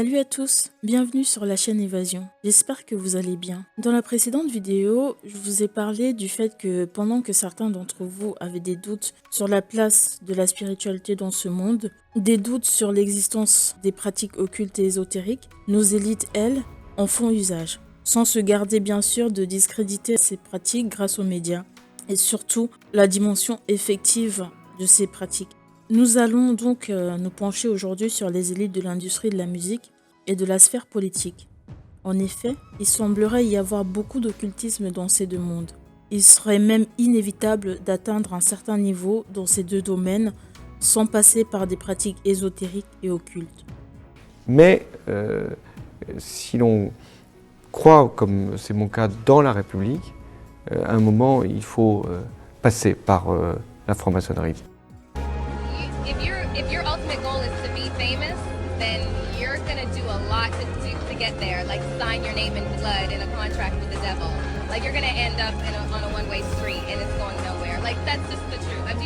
Salut à tous, bienvenue sur la chaîne Évasion. J'espère que vous allez bien. Dans la précédente vidéo, je vous ai parlé du fait que pendant que certains d'entre vous avaient des doutes sur la place de la spiritualité dans ce monde, des doutes sur l'existence des pratiques occultes et ésotériques, nos élites, elles, en font usage, sans se garder bien sûr de discréditer ces pratiques grâce aux médias, et surtout la dimension effective de ces pratiques. Nous allons donc nous pencher aujourd'hui sur les élites de l'industrie de la musique et de la sphère politique. En effet, il semblerait y avoir beaucoup d'occultisme dans ces deux mondes. Il serait même inévitable d'atteindre un certain niveau dans ces deux domaines sans passer par des pratiques ésotériques et occultes. Mais si l'on croit, comme c'est mon cas, dans la République, à un moment, il faut passer par la franc-maçonnerie. If your ultimate goal is to be famous, then you're gonna do a lot to get there, like sign your name in blood in a contract with the devil. Like you're gonna end up on a one-way street and it's going nowhere. Like that's just the truth. I've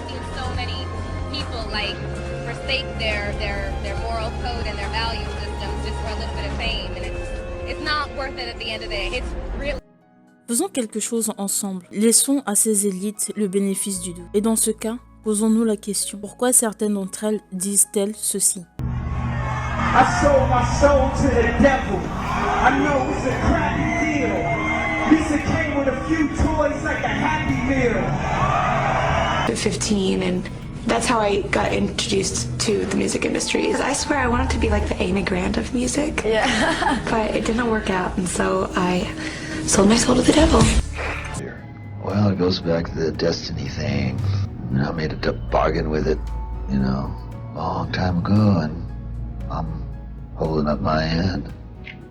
seen so many people like forsake their moral code and their value systems just for a little bit of fame, and it's not worth it at the end of the day. It's really. Faisons quelque chose ensemble. Laissons à ces élites le bénéfice du doute. Et dans ce cas, posons-nous la question, pourquoi certaines d'entre elles disent-elles ceci? I sold my soul to the devil. I know it's a crappy deal. Lisa came with a few toys like a Happy Meal. At 15, and that's how I got introduced to the music industry. I swear I wanted to be like the Amy Grant of music. Yeah. But it didn't work out, and so I sold my soul to the devil. Well, it goes back to the destiny thing. I made a bargain with it, a long time ago, and I'm holding up my end.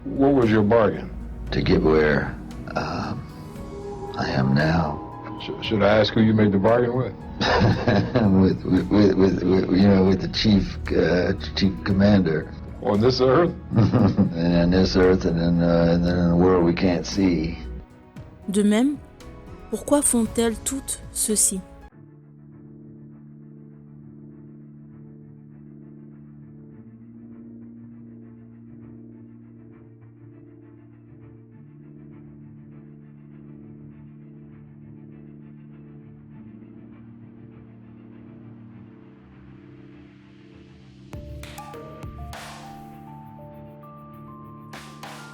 What was your bargain? To get where I am now. Should I ask who you made the bargain with? with the chief commander. On this earth? And on this earth, and then in a world we can't see. De même, pourquoi font-elles toutes ceci?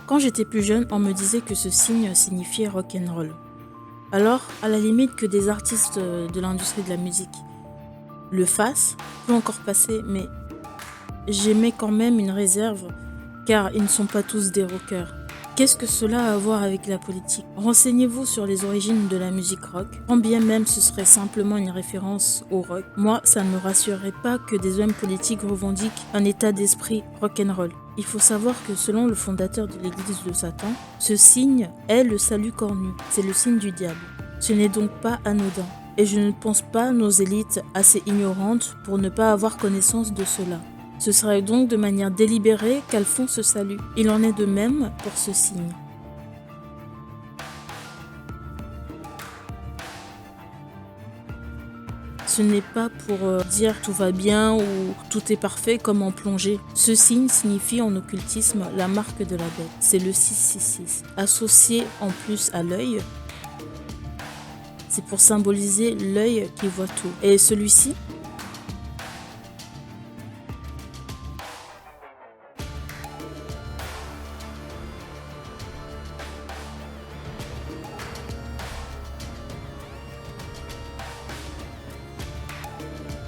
Quand j'étais plus jeune, on me disait que ce signe signifiait rock'n'roll. Alors, à la limite que des artistes de l'industrie de la musique le fassent, peut encore passer, mais j'émets quand même une réserve, car ils ne sont pas tous des rockers. Qu'est-ce que cela a à voir avec la politique? Renseignez-vous sur les origines de la musique rock, quand bien même ce serait simplement une référence au rock. Moi, ça ne me rassurerait pas que des hommes politiques revendiquent un état d'esprit rock'n'roll. Il faut savoir que selon le fondateur de l'église de Satan, ce signe est le salut cornu, c'est le signe du diable. Ce n'est donc pas anodin, et je ne pense pas nos élites assez ignorantes pour ne pas avoir connaissance de cela. Ce serait donc de manière délibérée qu'elles font ce salut. Il en est de même pour ce signe. Ce n'est pas pour dire tout va bien ou tout est parfait comme en plongée. Ce signe signifie en occultisme la marque de la bête. C'est le 666. Associé en plus à l'œil, c'est pour symboliser l'œil qui voit tout. Et celui-ci,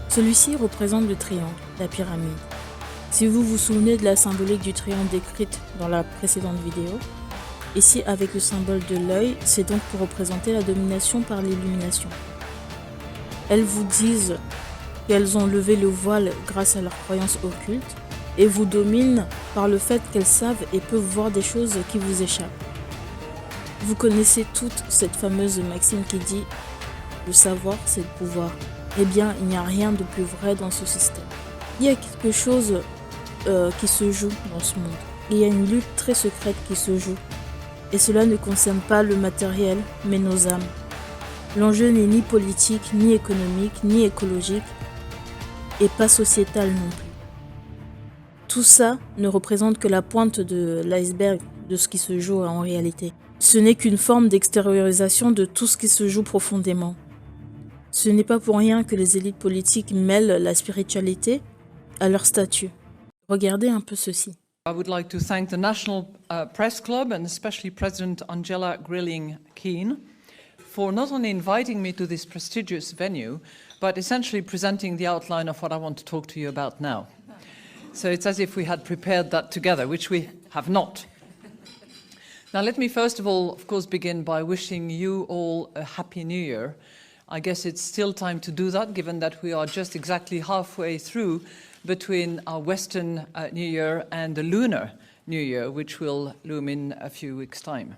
celui-ci représente le triangle, la pyramide. Si vous vous souvenez de la symbolique du triangle décrite dans la précédente vidéo, ici avec le symbole de l'œil, c'est donc pour représenter la domination par l'illumination. Elles vous disent qu'elles ont levé le voile grâce à leurs croyances occultes et vous dominent par le fait qu'elles savent et peuvent voir des choses qui vous échappent. Vous connaissez toute cette fameuse maxime qui dit « Le savoir, c'est le pouvoir ». Eh bien, il n'y a rien de plus vrai dans ce système. Il y a quelque chose qui se joue dans ce monde. Il y a une lutte très secrète qui se joue. Et cela ne concerne pas le matériel, mais nos âmes. L'enjeu n'est ni politique, ni économique, ni écologique, et pas sociétal non plus. Tout ça ne représente que la pointe de l'iceberg de ce qui se joue en réalité. Ce n'est qu'une forme d'extériorisation de tout ce qui se joue profondément. Ce n'est pas pour rien que les élites politiques mêlent la spiritualité à leur statut. Regardez un peu ceci. I would like to thank the National Press Club and especially President Angela Grilling-Keane for not only inviting me to this prestigious venue, but essentially presenting the outline of what I want to talk to you about now. So it's as if we had prepared that together, which we have not. Now let me first of all, of course, begin by wishing you all a Happy New Year. I guess it's still time to do that, given that we are just exactly halfway through between our Western New Year and the Lunar New Year, which will loom in a few weeks' time.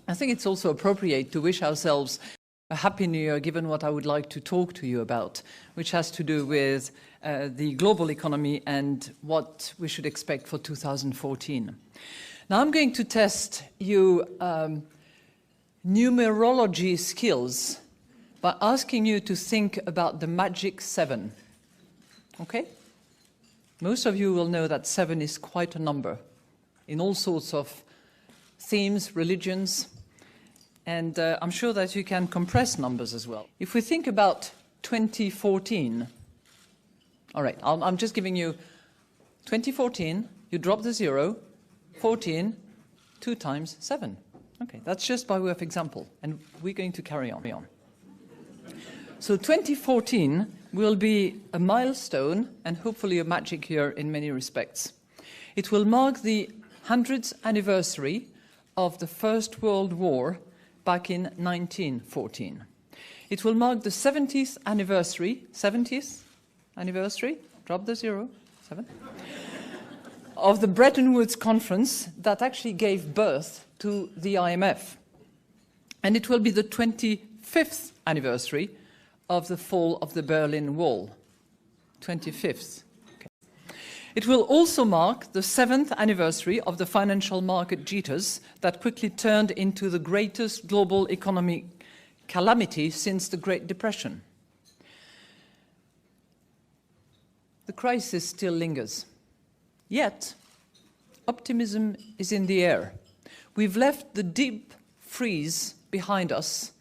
I think it's also appropriate to wish ourselves a Happy New Year, given what I would like to talk to you about, which has to do with the global economy and what we should expect for 2014. Now I'm going to test you numerology skills by asking you to think about the magic 7. Okay? Most of you will know that 7 is quite a number in all sorts of themes, religions, and I'm sure that you can compress numbers as well. If we think about 2014, all right, I'm just giving you 2014, you drop the 0, 14, 2 times 7. Okay, that's just by way of example, and we're going to carry on. So 2014 will be a milestone and hopefully a magic year in many respects. It will mark the 100th anniversary of the First World War back in 1914. It will mark the 70th anniversary, drop the 0, 7, of the Bretton Woods Conference that actually gave birth to the IMF. And it will be the 25th anniversary of the fall of the Berlin Wall, 25th. Okay. It will also mark the 7th anniversary of the financial market jitters that quickly turned into the greatest global economic calamity since the Great Depression. The crisis still lingers. Yet, optimism is in the air. We've left the deep freeze behind us,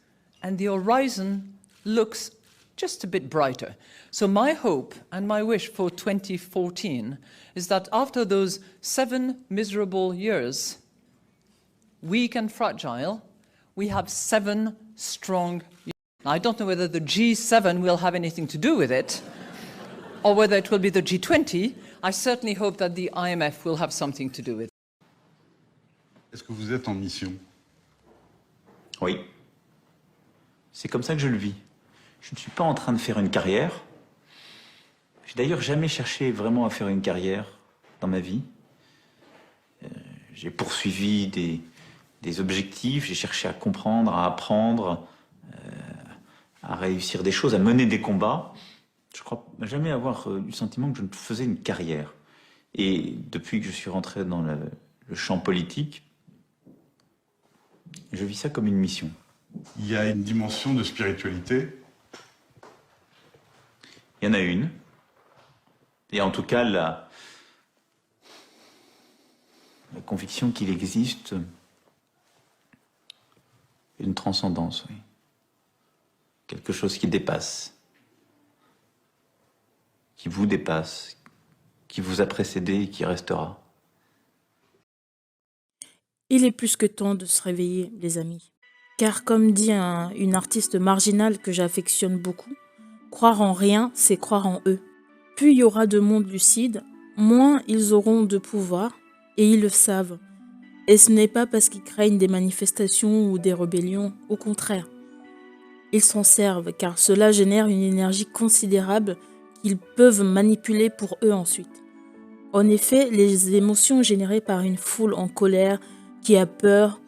and the horizon looks just a bit brighter. So my hope and my wish for 2014 is that after those 7 miserable years, weak and fragile, we have 7 strong years. Now, I don't know whether the G7 will have anything to do with it, or whether it will be the G20. I certainly hope that the IMF will have something to do with it. Est-ce que vous êtes en mission? Oui. C'est comme ça que je le vis. Je ne suis pas en train de faire une carrière. J'ai d'ailleurs jamais cherché vraiment à faire une carrière dans ma vie. J'ai poursuivi des objectifs, j'ai cherché à comprendre, à apprendre, à réussir des choses, à mener des combats. Je crois jamais avoir eu le sentiment que je faisais une carrière. Et depuis que je suis rentré dans le champ politique, je vis ça comme une mission. Il y a une dimension de spiritualité. Il y en a une. Et en tout cas, la conviction qu'il existe une transcendance, oui. Quelque chose qui dépasse, qui vous dépasse, qui vous a précédé et qui restera. Il est plus que temps de se réveiller, les amis. Car comme dit une artiste marginale que j'affectionne beaucoup, croire en rien, c'est croire en eux. Plus il y aura de monde lucide, moins ils auront de pouvoir, et ils le savent. Et ce n'est pas parce qu'ils craignent des manifestations ou des rébellions, au contraire. Ils s'en servent, car cela génère une énergie considérable qu'ils peuvent manipuler pour eux ensuite. En effet, les émotions générées par une foule en colère, qui a peur,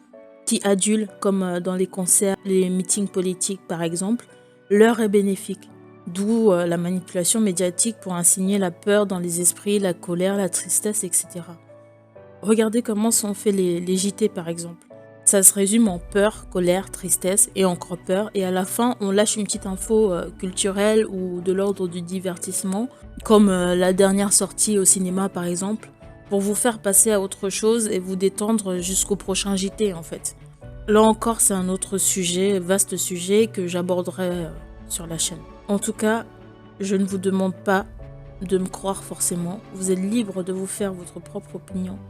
qui adule, comme dans les concerts, les meetings politiques par exemple, leur est bénéfique. D'où la manipulation médiatique pour insigner la peur dans les esprits, la colère, la tristesse, etc. Regardez comment sont faits les JT par exemple. Ça se résume en peur, colère, tristesse et encore peur. Et à la fin, on lâche une petite info culturelle ou de l'ordre du divertissement, comme la dernière sortie au cinéma par exemple, pour vous faire passer à autre chose et vous détendre jusqu'au prochain JT en fait. Là encore, c'est un autre sujet, vaste sujet que j'aborderai sur la chaîne. En tout cas, je ne vous demande pas de me croire forcément. Vous êtes libre de vous faire votre propre opinion.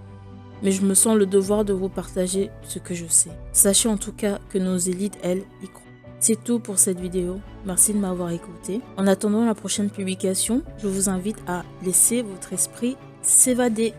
Mais je me sens le devoir de vous partager ce que je sais. Sachez en tout cas que nos élites, elles, y croient. C'est tout pour cette vidéo. Merci de m'avoir écouté. En attendant la prochaine publication, je vous invite à laisser votre esprit s'évader.